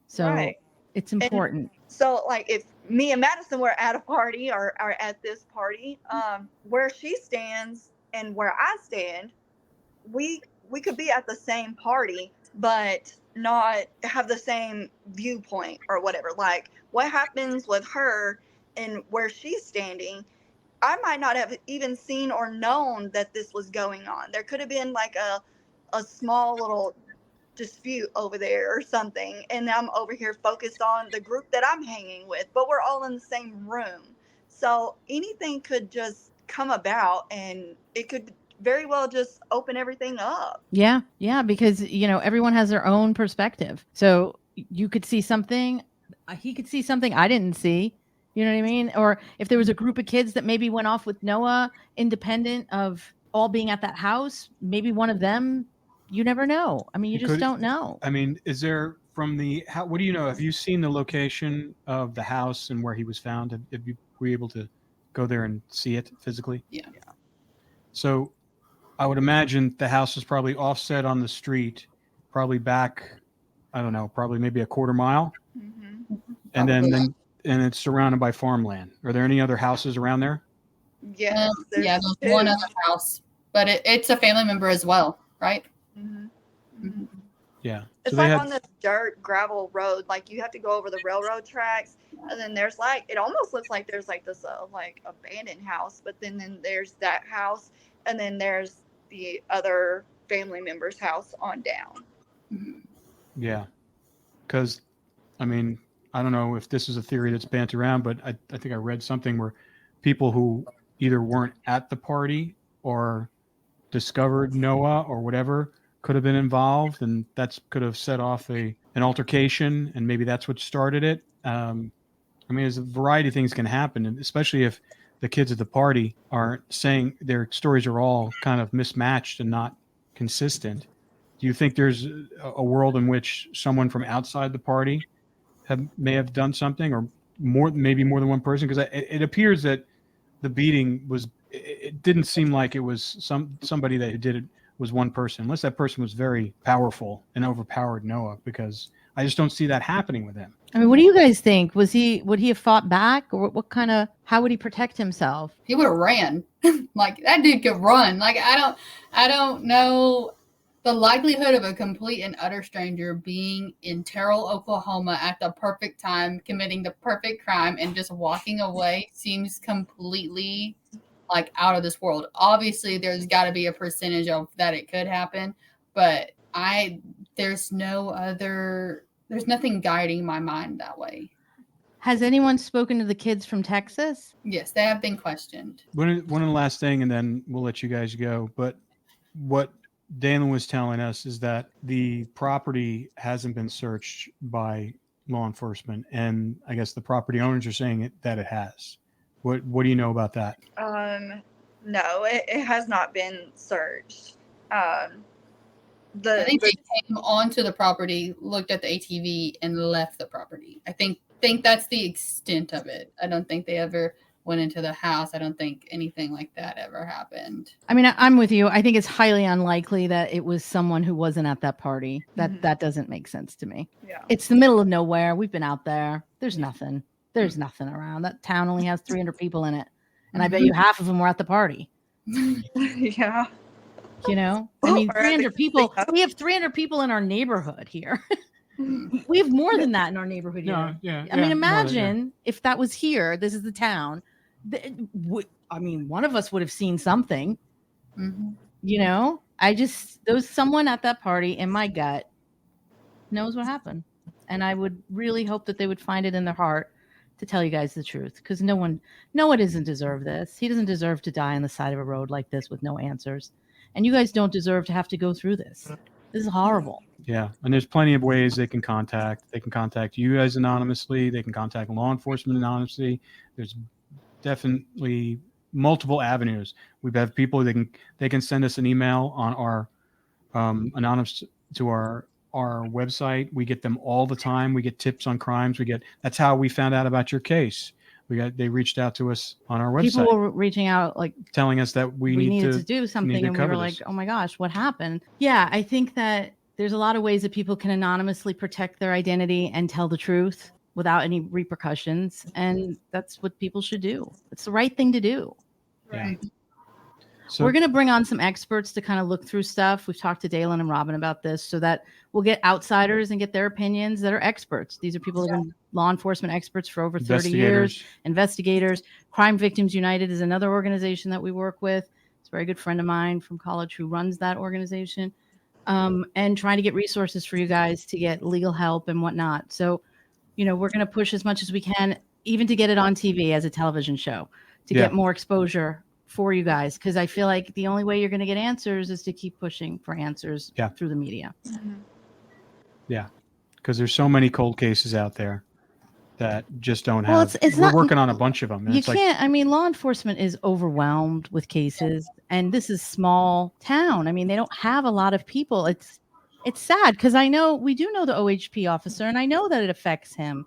So right. It's important. And so, like, if me and Madison were at a party or are at this party, where she stands and where I stand, we could be at the same party, but not have the same viewpoint or whatever. Like, what happens with her and where she's standing, I might not have even seen or known that this was going on. There could have been like a small little dispute over there or something, and I'm over here focused on the group that I'm hanging with, but we're all in the same room. So anything could just come about, and it could very well just open everything up. Yeah, because everyone has their own perspective. So you could see something, he could see something I didn't see. You know what I mean? Or if there was a group of kids that maybe went off with Noah, independent of all being at that house, maybe one of them, you never know. I mean, you just don't know. I mean, is there what do you know? Have you seen the location of the house and where he was found? Were you able to go there and see it physically? Yeah. So I would imagine the house was probably offset on the street, probably back, I don't know, probably maybe a quarter mile. Mm-hmm. And then it's surrounded by farmland. Are there any other houses around there? Yes. There's one other house, but it's a family member as well, right? Mm-hmm. Mm-hmm. Yeah. It's so like on this dirt gravel road, like you have to go over the railroad tracks, and then there's it almost looks like there's this abandoned house, but then there's that house, and then there's the other family member's house on down. Mm-hmm. Yeah. Because, I mean, I don't know if this is a theory that's banted around, but I think I read something where people who either weren't at the party or discovered Noah or whatever could have been involved, and that could have set off an altercation, and maybe that's what started it. I mean, there's a variety of things can happen, and especially if the kids at the party are saying their stories are all kind of mismatched and not consistent. Do you think there's a world in which someone from outside the party may have done something, or maybe more than one person? Because it appears that the beating was it didn't seem like it was somebody that did it was one person, unless that person was very powerful and overpowered Noah, because I just don't see that happening with him. I mean, what do you guys think? Would he have fought back, or how would he protect himself? He would have ran. Like, that dude could run. Like, I don't know the likelihood of a complete and utter stranger being in Terrell, Oklahoma at the perfect time, committing the perfect crime, and just walking away seems completely like out of this world. Obviously, there's got to be a percentage of that it could happen, but there's nothing guiding my mind that way. Has anyone spoken to the kids from Texas? Yes, they have been questioned. One of the last thing, and then we'll let you guys go. But what Dalen was telling us is that the property hasn't been searched by law enforcement, and I guess the property owners are saying that it has. What do you know about that? No, it has not been searched. I think they came onto the property, looked at the ATV, and left the property. I think that's the extent of it. I don't think they ever went into the house. I don't think anything like that ever happened. I mean, I'm with you. I think it's highly unlikely that it was someone who wasn't at that party. That doesn't make sense to me. Yeah. It's the middle of nowhere. We've been out there. There's nothing. There's nothing around. That town only has 300 people in it. And I bet you half of them were at the party. Yeah. You know, I mean, 300 people. We have 300 people in our neighborhood here. We have more than that in our neighborhood here. I mean, imagine if that was here. This is the town. I mean, one of us would have seen something. Mm-hmm. You know, someone at that party in my gut knows what happened. And I would really hope that they would find it in their heart to tell you guys the truth, because Noah doesn't deserve this. He doesn't deserve to die on the side of a road like this with no answers. And you guys don't deserve to have to go through this. This is horrible. Yeah. And there's plenty of ways they can contact you guys anonymously. They can contact law enforcement anonymously. There's definitely multiple avenues. We have people they can send us an email on our anonymous to our website. We get them all the time. We get tips on crimes. That's how we found out about your case. They reached out to us on our website. People were reaching out, like telling us that we needed to do something, and we were like, oh my gosh, what happened? Yeah, I think that there's a lot of ways that people can anonymously protect their identity and tell the truth without any repercussions, and that's what people should do. It's the right thing to do. Right. So we're going to bring on some experts to kind of look through stuff. We've talked to Dalen and Robin about this, so that we'll get outsiders and get their opinions that are experts. These are people who have been law enforcement experts for over 30 years. Investigators. Crime Victims United is another organization that we work with. It's a very good friend of mine from college who runs that organization, and trying to get resources for you guys to get legal help and whatnot. So, you know, we're going to push as much as we can, even to get it on TV as a television show, to get more exposure for you guys, because I feel like the only way you're going to get answers is to keep pushing for answers through the media. Mm-hmm. Yeah, because there's so many cold cases out there that just don't Well, have. We're working on a bunch of them. And you can't. I mean, law enforcement is overwhelmed with cases, and this is small town. I mean, they don't have a lot of people. It's sad, because we do know the OHP officer, and I know that it affects him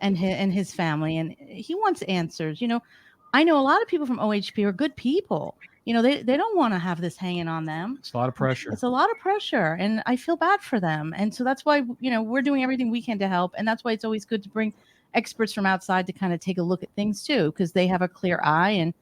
and his family, and he wants answers. You know, I know a lot of people from OHP are good people. You know, they don't want to have this hanging on them. It's a lot of pressure. It's a lot of pressure, and I feel bad for them. And so that's why, you know, we're doing everything we can to help. And that's why it's always good to bring experts from outside to kind of take a look at things too, because they have a clear eye, and,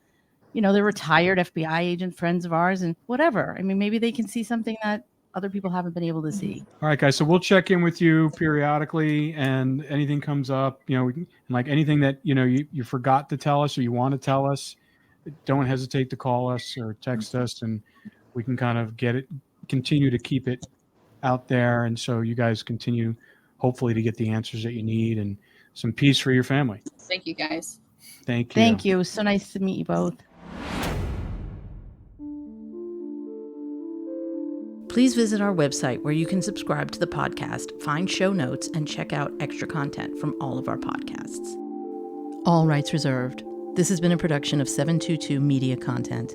you know, they're retired FBI agent friends of ours and whatever. I mean, maybe they can see something that other people haven't been able to see. All right, guys. So we'll check in with you periodically, and anything comes up, you know, like anything that, you know, you forgot to tell us or you want to tell us, don't hesitate to call us or text us, and we can kind of continue to keep it out there. And so you guys continue, hopefully, to get the answers that you need and some peace for your family. Thank you, guys. Thank you. Thank you. So nice to meet you both. Please visit our website where you can subscribe to the podcast, find show notes, and check out extra content from all of our podcasts. All rights reserved. This has been a production of 722 Media Content.